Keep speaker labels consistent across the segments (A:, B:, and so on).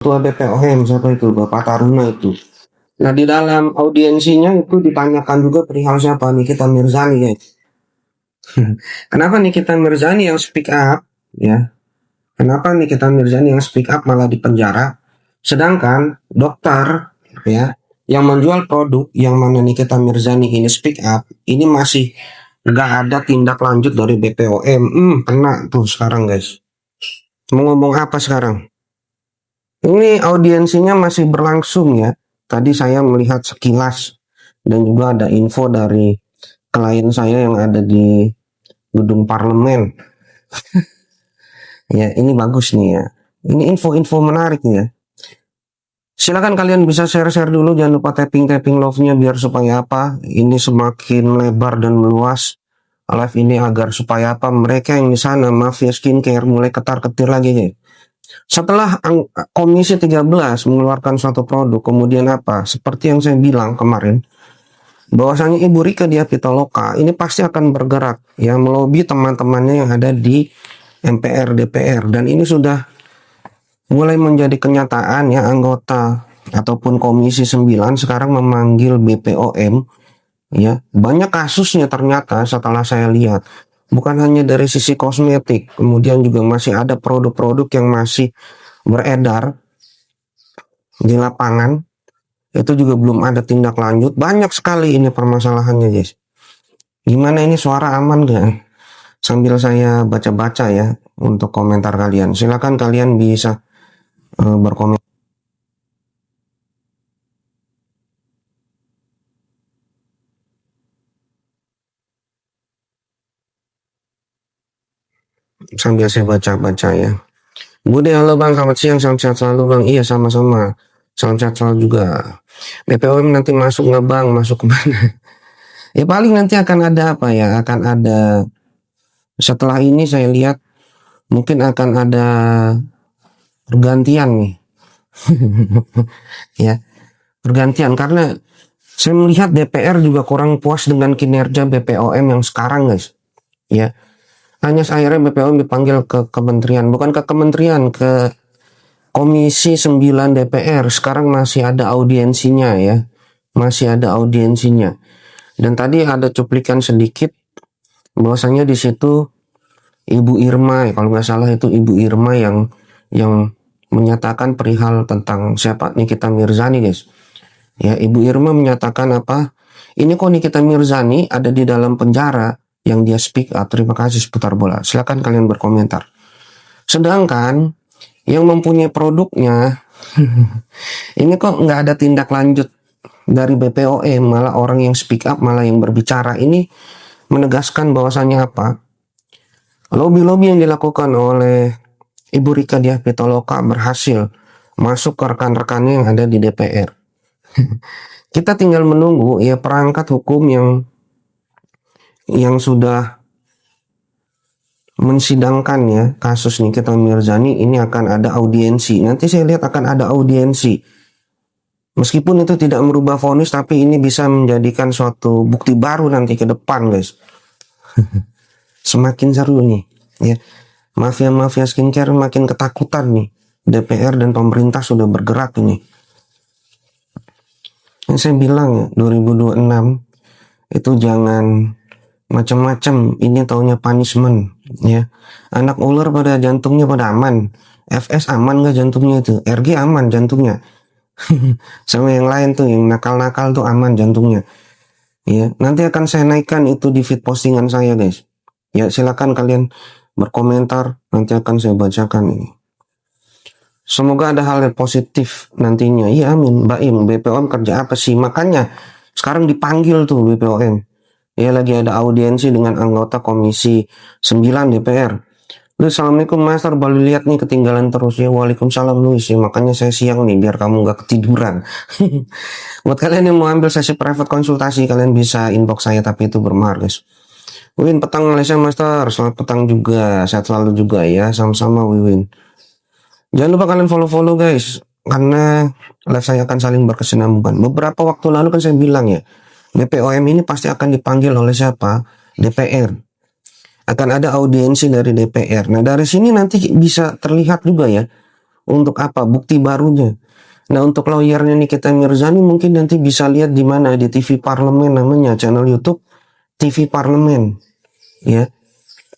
A: Ketua BPOM siapa itu? Bapak Taruna itu. Nah, di dalam audiensinya itu ditanyakan juga perihal siapa Nikita Mirzani ya. Kenapa Nikita Mirzani yang speak up ya? Kenapa Nikita Mirzani yang speak up malah di penjara? Sedangkan dokter ya yang menjual produk yang mana Nikita Mirzani ini speak up, ini masih nggak ada tindak lanjut dari BPOM. Kena tuh sekarang guys. Mau ngomong apa sekarang? Ini audiensinya masih berlangsung ya. Tadi saya melihat sekilas dan juga ada info dari klien saya yang ada di gedung parlemen. Ya, ini bagus nih ya. Ini info-info menarik nih ya. Silakan kalian bisa share-share dulu, jangan lupa tapping-tapping love-nya biar supaya apa? Ini semakin lebar dan meluas live ini agar supaya apa? Mereka yang di sana mafia skincare mulai ketar-ketir lagi ya. Setelah Komisi 13 mengeluarkan suatu produk, kemudian apa? Seperti yang saya bilang kemarin, bahwasanya Ibu Rika Diah Pitaloka ini pasti akan bergerak ya melobi teman-temannya yang ada di MPR DPR, dan ini sudah mulai menjadi kenyataan ya. Anggota ataupun Komisi 9 sekarang memanggil BPOM ya. Banyak kasusnya ternyata setelah saya lihat. Bukan hanya dari sisi kosmetik, kemudian juga masih ada produk-produk yang masih beredar di lapangan. Itu juga belum ada tindak lanjut. Banyak sekali ini permasalahannya guys. Gimana ini, suara aman gak? Sambil saya baca-baca ya untuk komentar kalian. Silakan kalian bisa berkomentar. Sambil saya baca-baca ya. Bude, halo bang, selamat siang, salam sehat selalu bang. Iya, sama-sama, salam sehat selalu juga. BPOM nanti masuk nggak bang? Masuk kemana? Ya paling nanti akan ada apa ya, akan ada setelah ini saya lihat mungkin akan ada pergantian nih. Ya, pergantian karena saya melihat DPR juga kurang puas dengan kinerja BPOM yang sekarang guys. Ya, hanya akhirnya BPOM dipanggil ke kementerian, bukan ke kementerian, ke Komisi 9 DPR. Sekarang masih ada audiensinya ya. Masih ada audiensinya. Dan tadi ada cuplikan sedikit bahwasanya di situ Ibu Irma, ya, kalau nggak salah itu Ibu Irma yang menyatakan perihal tentang siapa Nikita Mirzani guys. Ya, Ibu Irma menyatakan apa? Ini kok Nikita Mirzani ada di dalam penjara yang dia speak up. Terima kasih seputar bola. Silakan kalian berkomentar. Sedangkan yang mempunyai produknya ini kok nggak ada tindak lanjut dari BPOM, malah orang yang speak up, malah yang berbicara. Ini menegaskan bahwasannya apa? Lobby-lobby yang dilakukan oleh Ibu Rika Diah Pitaloka berhasil masuk ke rekan-rekannya yang ada di DPR. Kita tinggal menunggu ya perangkat hukum yang sudah mensidangkan ya kasus Nikita Mirzani ini akan ada audiensi. Nanti saya lihat akan ada audiensi. Meskipun itu tidak merubah vonis, tapi ini bisa menjadikan suatu bukti baru nanti ke depan guys. Semakin seru nih ya. Mafia-mafia skincare makin ketakutan nih. DPR dan pemerintah sudah bergerak ini. Yang saya bilang ya, 2026 itu jangan macam-macam, ini taunya punishment ya. Anak ular pada jantungnya pada aman, FS aman nggak jantungnya itu, RG aman jantungnya. Sama yang lain tuh yang nakal-nakal tuh aman jantungnya ya. Nanti akan saya naikkan itu di feed postingan saya guys ya. Silakan kalian berkomentar, nanti akan saya bacakan ini. Semoga ada hal yang positif nantinya. Iya amin. Mbak Im, BPOM kerja apa sih? Makanya sekarang dipanggil tuh BPOM ya, lagi ada audiensi dengan anggota Komisi 9 DPR. Luis, assalamualaikum master, baru lihat nih ketinggalan terus ya. Waalaikumsalam Luis ya, makanya saya siang nih biar kamu gak ketiduran. Buat kalian yang mau ambil sesi private konsultasi, kalian bisa inbox saya, tapi itu bermahar guys. Win, petang Malaysia master, selamat petang juga, sehat selalu juga ya, sama-sama Win. Jangan lupa kalian follow guys, karena live saya akan saling berkesinambungan. Beberapa waktu lalu kan saya bilang ya, BPOM ini pasti akan dipanggil oleh siapa? DPR. Akan ada audiensi dari DPR. Nah dari sini nanti bisa terlihat juga ya, Untuk apa? Bukti barunya. Nah, untuk lawyernya Nikita Mirzani mungkin nanti bisa lihat di mana, di TV Parlemen namanya, channel YouTube TV Parlemen. Ya.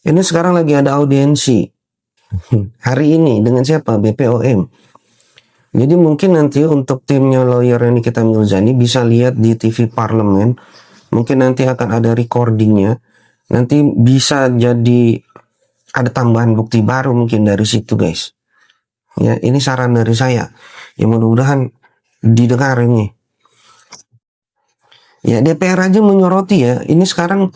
A: Ini sekarang lagi ada audiensi hari ini dengan siapa? BPOM. Jadi mungkin nanti untuk timnya lawyer Nikita Mirzani bisa lihat di TV Parlemen. Mungkin nanti akan ada recordingnya. Nanti bisa jadi ada tambahan bukti baru mungkin dari situ, guys. Ya, ini saran dari saya. Ya, mudah-mudahan didengar ini. Ya, DPR aja menyoroti ya. Ini sekarang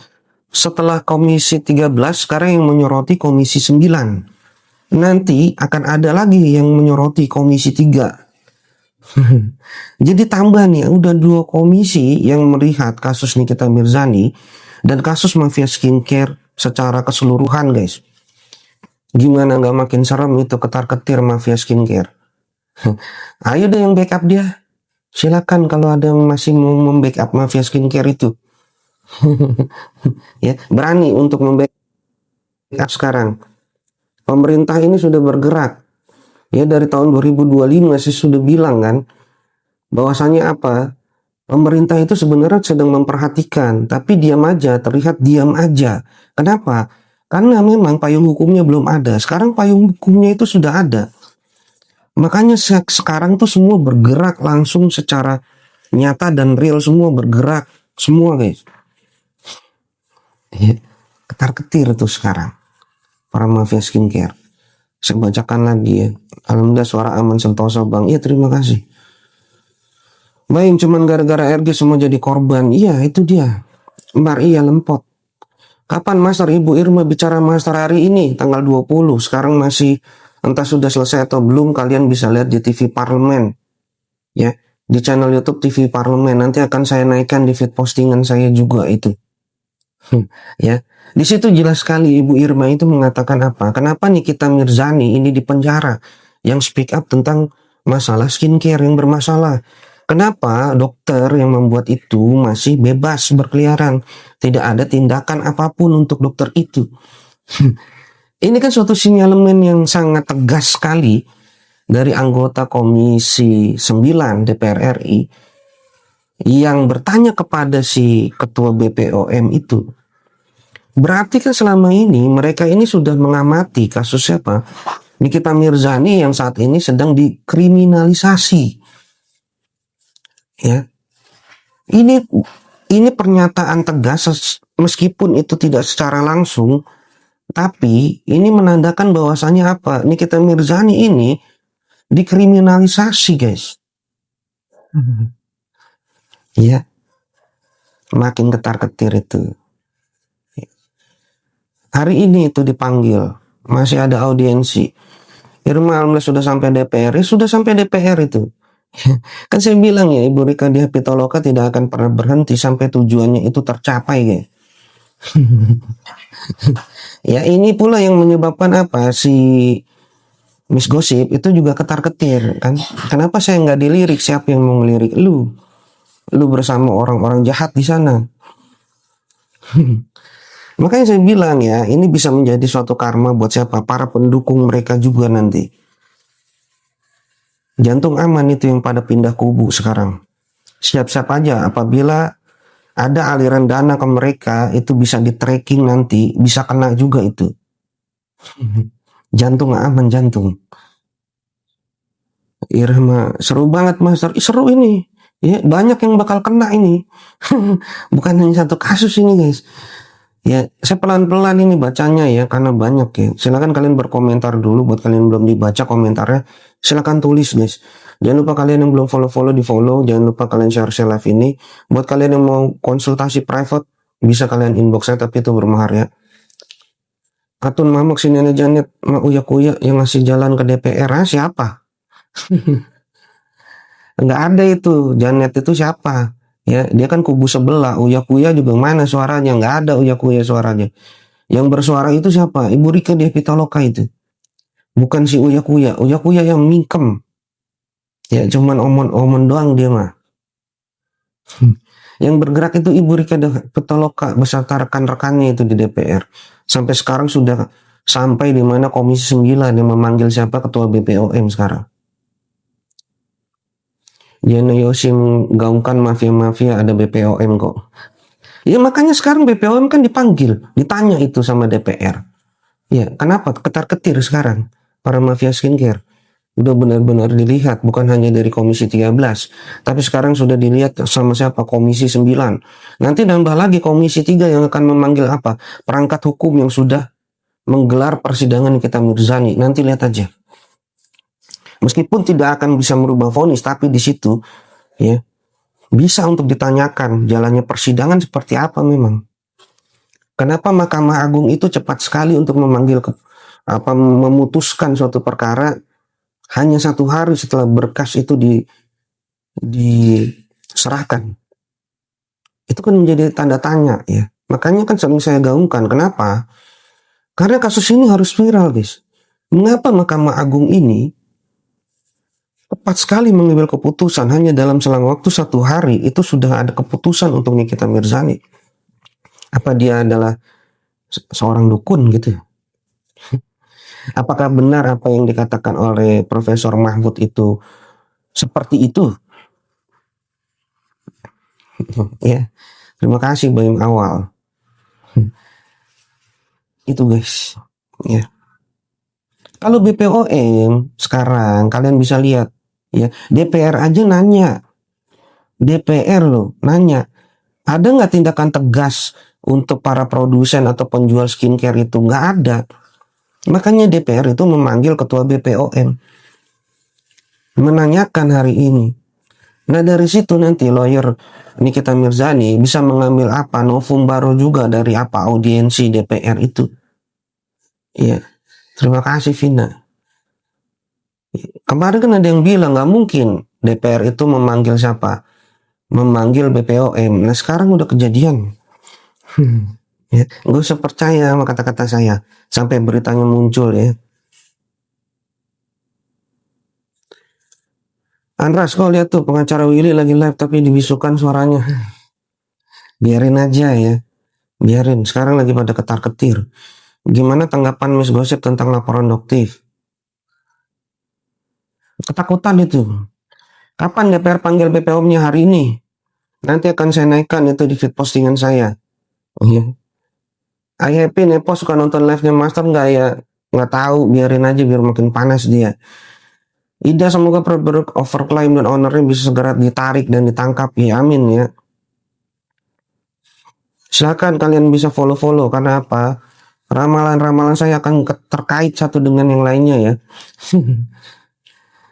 A: setelah Komisi 13, sekarang yang menyoroti Komisi 9. Nanti akan ada lagi yang menyoroti Komisi 3. Jadi tambah nih, udah 2 komisi yang melihat kasus Nikita Mirzani dan kasus mafia skincare secara keseluruhan, guys. Gimana nggak makin serem itu ketar-ketir mafia skincare? Ayo deh yang backup dia. Silakan kalau ada yang masih mau membackup mafia skincare itu. Ya, berani untuk membackup sekarang. Pemerintah ini sudah bergerak. Ya, dari tahun 2025 sih sudah bilang kan, bahwasanya apa? Pemerintah itu sebenarnya sedang memperhatikan, tapi diam aja, terlihat diam aja. Kenapa? Karena memang payung hukumnya belum ada. Sekarang payung hukumnya itu sudah ada. Makanya sekarang tuh semua bergerak langsung secara nyata dan real, semua bergerak. Semua, guys. Ya, ketar-ketir tuh sekarang. Para mafia skincare. Saya bacakan lagi ya. Alhamdulillah suara aman sentosa bang. Iya, terima kasih. Baik, cuman gara-gara RG semua jadi korban. Iya, itu dia. Maria Lempot. Kapan Master Ibu Irma bicara Master hari ini? Tanggal 20. Sekarang masih entah sudah selesai atau belum. Kalian bisa lihat di TV Parlemen. Ya, di channel YouTube TV Parlemen. Nanti akan saya naikkan di feed postingan saya juga itu. Ya, di situ jelas sekali Ibu Irma itu mengatakan apa? Kenapa Nikita Mirzani ini dipenjara? Yang speak up tentang masalah skincare yang bermasalah. Kenapa dokter yang membuat itu masih bebas berkeliaran? Tidak ada tindakan apapun untuk dokter itu. Ini kan suatu sinyalemen yang sangat tegas sekali dari anggota Komisi 9 DPR RI yang bertanya kepada si ketua BPOM itu. Berarti kan selama ini mereka ini sudah mengamati kasus siapa? Nikita Mirzani yang saat ini sedang dikriminalisasi. Ya. Ini pernyataan tegas meskipun itu tidak secara langsung, tapi ini menandakan bahwasannya apa? Nikita Mirzani ini dikriminalisasi, guys. Ya. Makin ketar-ketir itu. Hari ini itu dipanggil, masih ada audiensi. Irma alhamdulillah sudah sampai DPR, sudah sampai DPR itu. Kan saya bilang ya, Ibu Rika Diah Pitaloka tidak akan pernah berhenti sampai tujuannya itu tercapai, guys. Ya, ini pula yang menyebabkan apa? Si Miss Gosip itu juga ketar-ketir kan. Kenapa saya nggak dilirik? Siapa yang mau ngelirik lu? Lu bersama orang-orang jahat di sana. Makanya saya bilang ya, ini bisa menjadi suatu karma buat siapa? Para pendukung mereka juga nanti. Jantung aman itu yang pada pindah kubu sekarang. Siap-siap aja apabila ada aliran dana ke mereka, itu bisa di tracking nanti, bisa kena juga itu. Jantung aman, jantung. Irma, seru banget Master. Seru ini. Ya, banyak yang bakal kena ini. Bukan hanya satu kasus ini, guys. Ya, saya pelan-pelan ini bacanya ya, karena banyak ya. Silakan kalian berkomentar dulu, buat kalian belum dibaca komentarnya, silakan tulis, guys. Jangan lupa kalian yang belum follow di follow, jangan lupa kalian share live ini. Buat kalian yang mau konsultasi private, bisa kalian inbox saya, tapi itu bermahar ya. Atun Mamuk si Nenek Janet, Mak Uya yang ngasih jalan ke DPR, siapa? Enggak ada itu, Janet itu siapa? Ya, dia kan kubu sebelah. Uya Kuya juga mana suaranya? Nggak ada Uya Kuya suaranya. Yang bersuara itu siapa? Ibu Rika Diah Pitaloka itu. Bukan si Uya Kuya. Uya Kuya yang mingkem. Ya, cuman omon-omon doang dia mah. Yang bergerak itu Ibu Rika Diah Pitaloka beserta rekan-rekannya itu di DPR. Sampai sekarang sudah Sampai di mana Komisi 9 yang memanggil siapa ketua BPOM sekarang. Diana Yosi menggaungkan mafia-mafia ada BPOM kok. Ya makanya sekarang BPOM kan dipanggil, ditanya itu sama DPR. Ya, kenapa ketar-ketir sekarang para mafia skincare? Udah benar-benar dilihat, bukan hanya dari Komisi 13, tapi sekarang sudah dilihat sama siapa? Komisi 9. Nanti nambah lagi Komisi 3 yang akan memanggil apa? Perangkat hukum yang sudah menggelar persidangan Nikita Mirzani. Nanti lihat aja. Meskipun tidak akan bisa merubah vonis, tapi di situ ya bisa untuk ditanyakan jalannya persidangan seperti apa memang. Kenapa Mahkamah Agung itu cepat sekali untuk memanggil memutuskan suatu perkara hanya 1 hari setelah berkas itu diserahkan. Itu kan menjadi tanda tanya ya. Makanya kan sering saya gaungkan. Kenapa? Karena kasus ini harus viral, guys. Mengapa Mahkamah Agung ini tepat sekali mengambil keputusan hanya dalam selang waktu 1 hari itu sudah ada keputusan untuk Nikita Mirzani? Apa dia adalah seorang dukun gitu? Apakah benar apa yang dikatakan oleh Profesor Mahfud itu seperti itu? Ya, terima kasih Bayim Awal. Itu guys. Ya. Kalau BPOM sekarang kalian bisa lihat ya, DPR aja nanya. DPR loh nanya, ada nggak tindakan tegas untuk para produsen atau penjual skincare itu? Nggak ada. Makanya DPR itu memanggil ketua BPOM menanyakan hari ini. Nah dari situ nanti lawyer Nikita Mirzani bisa mengambil apa novum baru juga dari apa audiensi DPR itu. Iya, terima kasih Vina. Kemarin kan ada yang bilang nggak mungkin DPR itu memanggil siapa? Memanggil BPOM. Nah sekarang udah kejadian. Ya, nggak usah percaya sama kata-kata saya sampai beritanya muncul ya. Andras, kau lihat tuh pengacara Willy lagi live tapi dibisukan suaranya. Biarin aja ya. Biarin, sekarang lagi pada ketar-ketir. Gimana tanggapan Miss Gosip tentang laporan Doktif? Ketakutan itu. Kapan DPR panggil BPOM-nya hari ini? Nanti akan saya naikkan itu di feed postingan saya. Iya. I happy Nepo suka nonton live-nya Master nggak ya? Nggak tahu, biarin aja biar makin panas dia. Ida semoga produk overclaim dan ownernya bisa segera ditarik dan ditangkap. Ya amin ya. Silakan kalian bisa follow-follow karena apa? Ramalan-ramalan saya akan terkait satu dengan yang lainnya ya.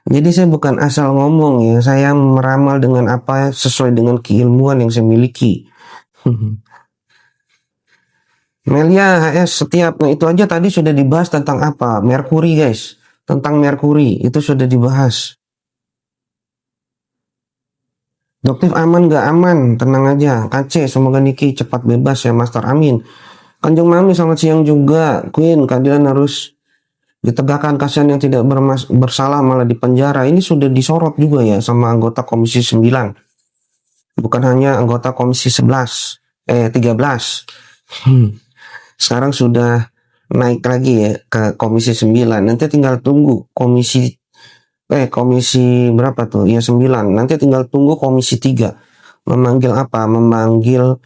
A: Jadi saya bukan asal ngomong ya, saya meramal dengan apa sesuai dengan keilmuan yang saya miliki. Melia HS setiap, nah itu aja tadi sudah dibahas tentang apa? Merkuri guys, tentang Merkuri itu sudah dibahas. Doktif aman gak aman? Tenang aja. KC, semoga Niki cepat bebas ya Master, amin. Kanjeng Mami selamat siang juga. Queen, keadilan harus ditegakkan, kasihan yang tidak bersalah malah dipenjara. Ini sudah disorot juga ya sama anggota Komisi 9. Bukan hanya anggota Komisi 13. Sekarang sudah naik lagi ya ke Komisi 9. Nanti tinggal tunggu komisi berapa tuh? Ya 9. Nanti tinggal tunggu Komisi 3. Memanggil apa? Memanggil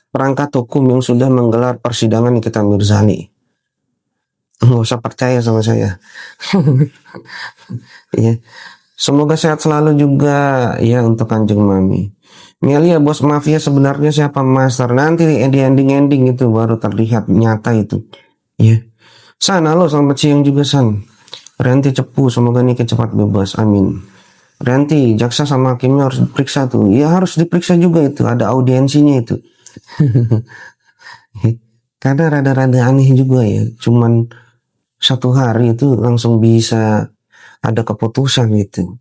A: perangkat hukum yang sudah menggelar persidangan Nikita Mirzani. Nggak usah percaya sama saya. Ya. Semoga sehat selalu juga ya untuk Kanjeng Mami. Melia, bos mafia sebenarnya siapa Master? Nanti di ending itu baru terlihat nyata itu. Ya. San, halo selamat siang juga San. Renti Cepu, semoga Niki cepat bebas, amin. Renti, jaksa sama hakimnya harus diperiksa tuh. Ya harus diperiksa juga itu, ada audiensinya itu. Karena rada-rada aneh juga ya, cuman 1 hari itu langsung bisa ada keputusan gitu.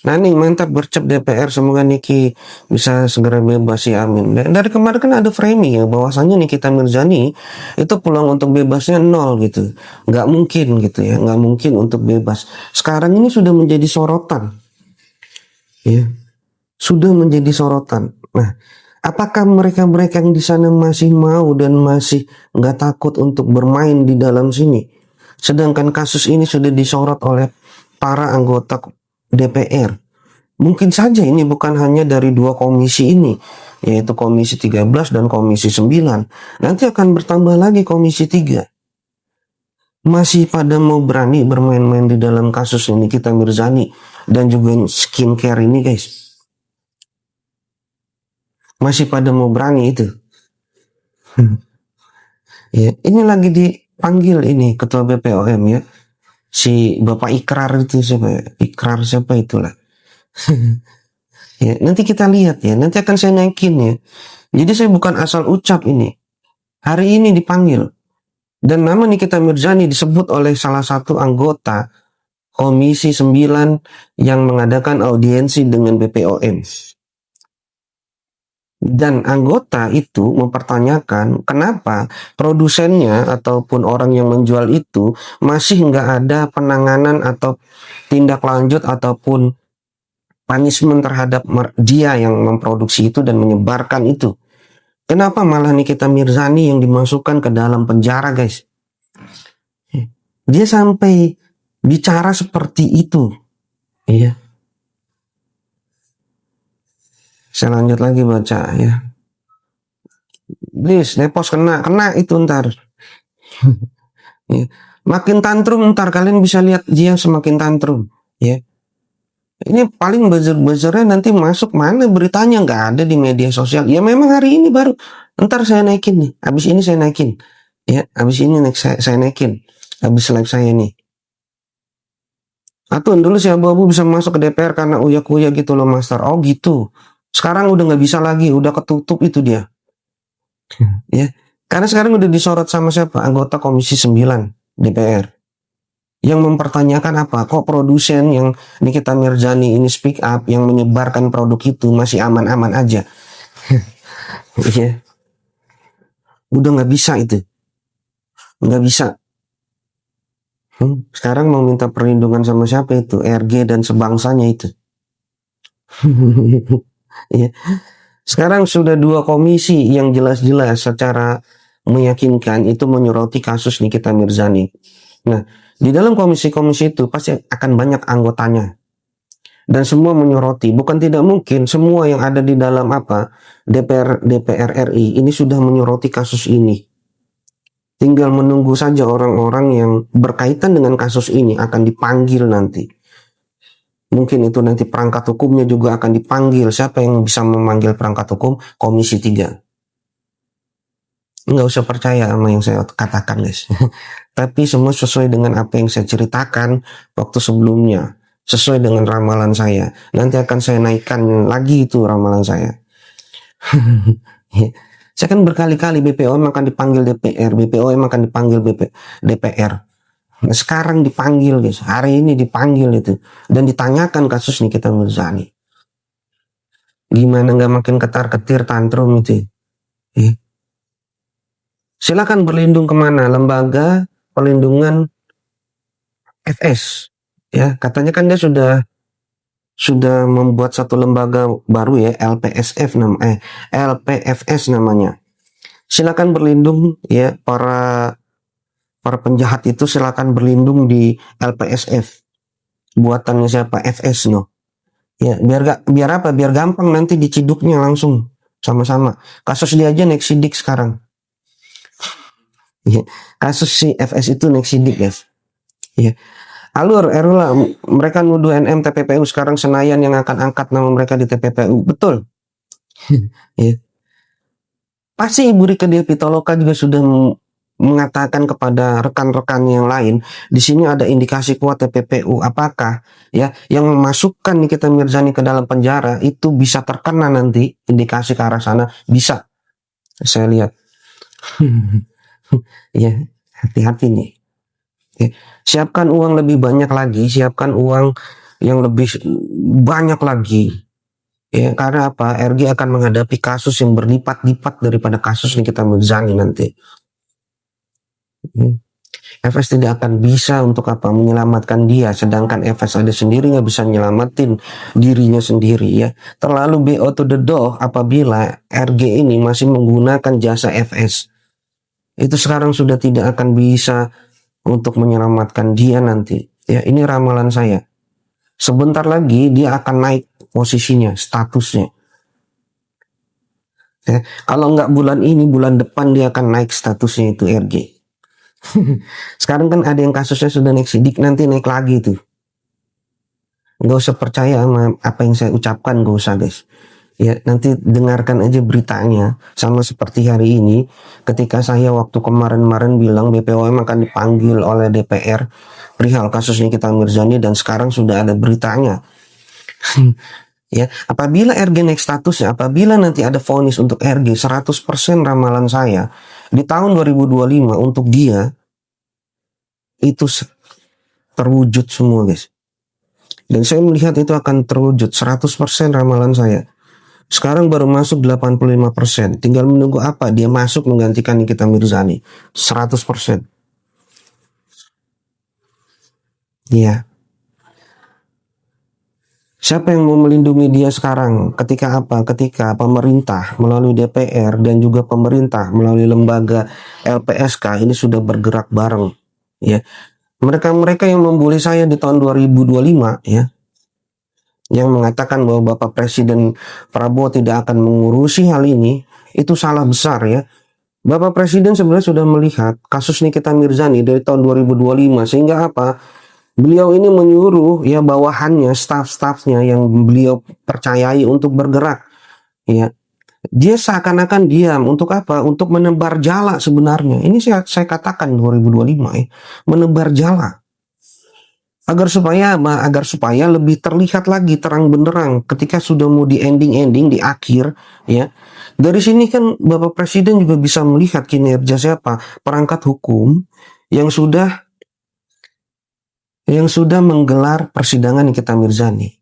A: Nani mantap bercep DPR, semoga Niki bisa segera bebas ya amin. Dari kemarin kan ada framing ya bahwasanya Nikita Mirzani itu peluang untuk bebasnya 0 gitu, nggak mungkin gitu ya, nggak mungkin untuk bebas. Sekarang ini sudah menjadi sorotan ya, sudah menjadi sorotan. Nah Apakah mereka-mereka yang di sana masih mau dan masih nggak takut untuk bermain di dalam sini? Sedangkan kasus ini sudah disorot oleh para anggota DPR. Mungkin saja ini bukan hanya dari dua komisi ini, yaitu Komisi 13 dan Komisi 9. Nanti akan bertambah lagi Komisi 3. Masih pada mau berani bermain-main di dalam kasus ini kita Mirzani dan juga skincare ini, guys. Masih pada mau berani itu. Ya, ini lagi dipanggil ini Ketua BPOM ya. Si Bapak Ikrar itu siapa ya? Ikrar siapa itulah. Ya, nanti kita lihat ya. Nanti akan saya naikin ya. Jadi saya bukan asal ucap ini. Hari ini dipanggil. Dan nama Nikita Mirzani disebut oleh salah satu anggota Komisi 9 yang mengadakan audiensi dengan BPOM. Dan anggota itu mempertanyakan kenapa produsennya ataupun orang yang menjual itu masih nggak ada penanganan atau tindak lanjut ataupun punishment terhadap dia yang memproduksi itu dan menyebarkan itu. Kenapa malah Nikita Mirzani yang dimasukkan ke dalam penjara, guys? Dia sampai bicara seperti itu. Iya. Saya lanjut lagi baca ya. Please, Depos kena itu ntar. Ya. Makin tantrum ntar kalian bisa lihat dia semakin tantrum. Ya. Ini paling buzzer-buzzernya nanti masuk mana beritanya nggak ada di media sosial. Ya memang hari ini baru. Ntar saya naikin nih. Abis ini saya naikin. Ya, abis ini saya naikin. Abis live saya nih. Atau dulu si abu-abu bisa masuk ke DPR karena uyak-uyak gitu loh Master. Oh gitu. Sekarang udah nggak bisa lagi, udah ketutup itu dia. Ya, karena sekarang udah disorot sama siapa? Anggota Komisi 9 DPR. Yang mempertanyakan apa? Kok produsen yang Nikita Mirzani ini speak up, yang menyebarkan produk itu masih aman-aman aja. Iya. Udah nggak bisa itu. Nggak bisa. Sekarang mau minta perlindungan sama siapa itu? RG dan sebangsanya itu. Ya. Sekarang sudah dua komisi yang jelas-jelas secara meyakinkan itu menyoroti kasus Nikita Mirzani. Nah, di dalam komisi-komisi itu pasti akan banyak anggotanya. Dan semua menyoroti. Bukan tidak mungkin semua yang ada di dalam DPR RI ini sudah menyoroti kasus ini. Tinggal menunggu saja orang-orang yang berkaitan dengan kasus ini akan dipanggil nanti. Mungkin itu nanti perangkat hukumnya juga akan dipanggil. Siapa yang bisa memanggil perangkat hukum? Komisi 3. Nggak usah percaya sama yang saya katakan, guys. Tapi semua sesuai dengan apa yang saya ceritakan waktu sebelumnya. Sesuai dengan ramalan saya. Nanti akan saya naikkan lagi itu ramalan saya. Saya kan berkali-kali BPOM akan dipanggil DPR, BPOM akan dipanggil DPR. Nah, sekarang dipanggil, guys. Hari ini dipanggil itu dan ditanyakan kasus Nikita Mirzani. Gimana nggak makin ketar-ketir tantrum itu? Ya. Silakan berlindung kemana? Lembaga Perlindungan FS. Ya, katanya kan dia sudah membuat satu lembaga baru ya, LPFS namanya. Silakan berlindung ya, para penjahat itu silakan berlindung di LPSF. Buatannya siapa? FS no. Ya, biar apa? Biar gampang nanti diciduknya langsung sama-sama. Kasus dia aja naik sidik sekarang. Ya, kasus si FS itu naik sidik, guys. Ya. Alur Erula mereka nuduh NM TPPU, sekarang Senayan yang akan angkat nama mereka di TPPU. Betul. Ya. Pasti Ibu Rieke Diah Pitaloka juga sudah mengatakan kepada rekan-rekan yang lain, di sini ada indikasi kuat TPPU. Apakah ya yang memasukkan Nikita Mirzani ke dalam penjara itu bisa terkena nanti indikasi ke arah sana? Bisa. Saya lihat. Ya, hati-hati nih. Ya. Siapkan uang lebih banyak lagi, siapkan uang yang lebih banyak lagi. Ya, karena apa? RG akan menghadapi kasus yang berlipat-lipat daripada kasus Nikita Mirzani nanti. FS tidak akan bisa untuk apa menyelamatkan dia, sedangkan FS ada sendiri nggak bisa nyelamatin dirinya sendiri ya. Terlalu BO to the door apabila RG ini masih menggunakan jasa FS. Itu sekarang sudah tidak akan bisa untuk menyelamatkan dia nanti. Ya, ini ramalan saya. Sebentar lagi dia akan naik posisinya, statusnya. Ya, kalau nggak bulan ini, bulan depan dia akan naik statusnya itu RG. Sekarang kan ada yang kasusnya sudah naik sidik, nanti naik lagi tuh. Nggak usah percaya sama apa yang saya ucapkan, nggak usah guys. Ya, nanti dengarkan aja beritanya. Sama seperti hari ini, ketika saya waktu kemarin-kemarin bilang BPOM akan dipanggil oleh DPR perihal kasus Nikita Mirzani, dan sekarang sudah ada beritanya. Ya, apabila RG naik statusnya, apabila nanti ada vonis untuk RG, 100% ramalan saya di tahun 2025 untuk dia itu terwujud semua guys. Dan saya melihat itu akan terwujud 100% ramalan saya. Sekarang baru masuk 85%. Tinggal menunggu apa? Dia masuk menggantikan Nikita Mirzani. 100%. Iya. Siapa yang mau melindungi dia sekarang? Ketika apa? Ketika pemerintah melalui DPR dan juga pemerintah melalui lembaga LPSK ini sudah bergerak bareng. Ya. Mereka-mereka yang membuli saya di tahun 2025 ya, yang mengatakan bahwa Bapak Presiden Prabowo tidak akan mengurusi hal ini, itu salah besar ya. Bapak Presiden sebenarnya sudah melihat kasus Nikita Mirzani dari tahun 2025, sehingga apa? Beliau ini menyuruh ya bawahannya, staf-stafnya yang beliau percayai untuk bergerak. Ya, dia seakan-akan diam untuk apa? Untuk menebar jala sebenarnya. Ini saya katakan 2025 ya, menebar jala. Agar supaya lebih terlihat lagi terang benderang ketika sudah mau di ending di akhir ya. Dari sini kan Bapak Presiden juga bisa melihat kinerja siapa? Perangkat hukum yang sudah menggelar persidangan Nikita Mirzani.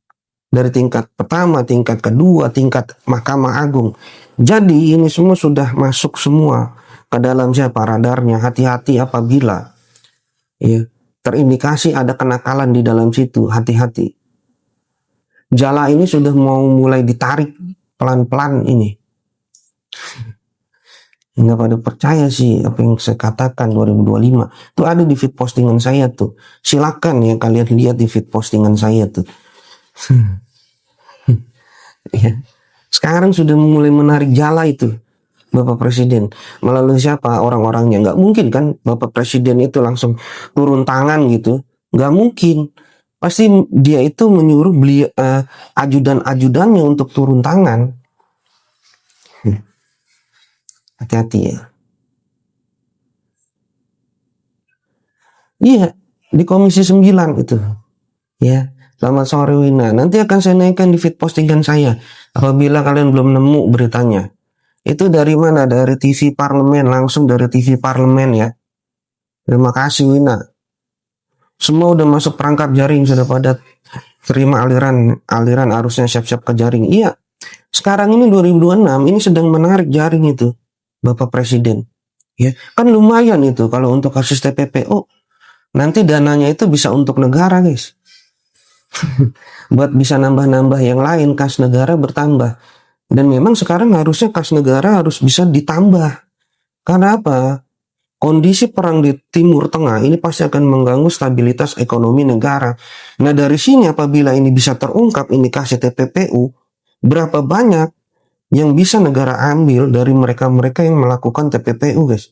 A: Dari tingkat pertama, tingkat kedua, tingkat Mahkamah Agung. Jadi ini semua sudah masuk semua ke dalam siapa radarnya. Hati-hati apabila ya terindikasi ada kenakalan di dalam situ, hati-hati. Jala ini sudah mau mulai ditarik pelan-pelan ini. Nggak pada percaya sih apa yang saya katakan 2025. Itu ada di feed postingan saya tuh. Silakan ya kalian lihat di feed postingan saya tuh. Ya. Sekarang sudah mulai menarik jala itu Bapak Presiden. Melalui siapa orang-orangnya? Nggak mungkin kan Bapak Presiden itu langsung turun tangan gitu. Nggak mungkin. Pasti dia itu menyuruh beliau ajudan-ajudannya untuk turun tangan. Hati-hati ya. Iya, di Komisi 9 itu. Ya, selamat sore Wina. Nanti akan saya naikkan di feed postingan saya apabila kalian belum nemu beritanya. Itu dari mana? Dari TV Parlemen, langsung dari TV Parlemen ya. Terima kasih Wina. Semua udah masuk perangkap jaring, sudah pada terima aliran arusnya, siap-siap ke jaring. Iya. Sekarang ini 2026 ini sedang menarik jaring itu Bapak Presiden. Ya, kan lumayan itu kalau untuk kasus TPPO. Nanti dananya itu bisa untuk negara, guys. Buat bisa nambah-nambah yang lain, kas negara bertambah. Dan memang sekarang harusnya kas negara harus bisa ditambah. Karena apa? Kondisi perang di Timur Tengah ini pasti akan mengganggu stabilitas ekonomi negara. Nah dari sini apabila ini bisa terungkap indikasi TPPU, berapa banyak yang bisa negara ambil dari mereka-mereka yang melakukan TPPU guys.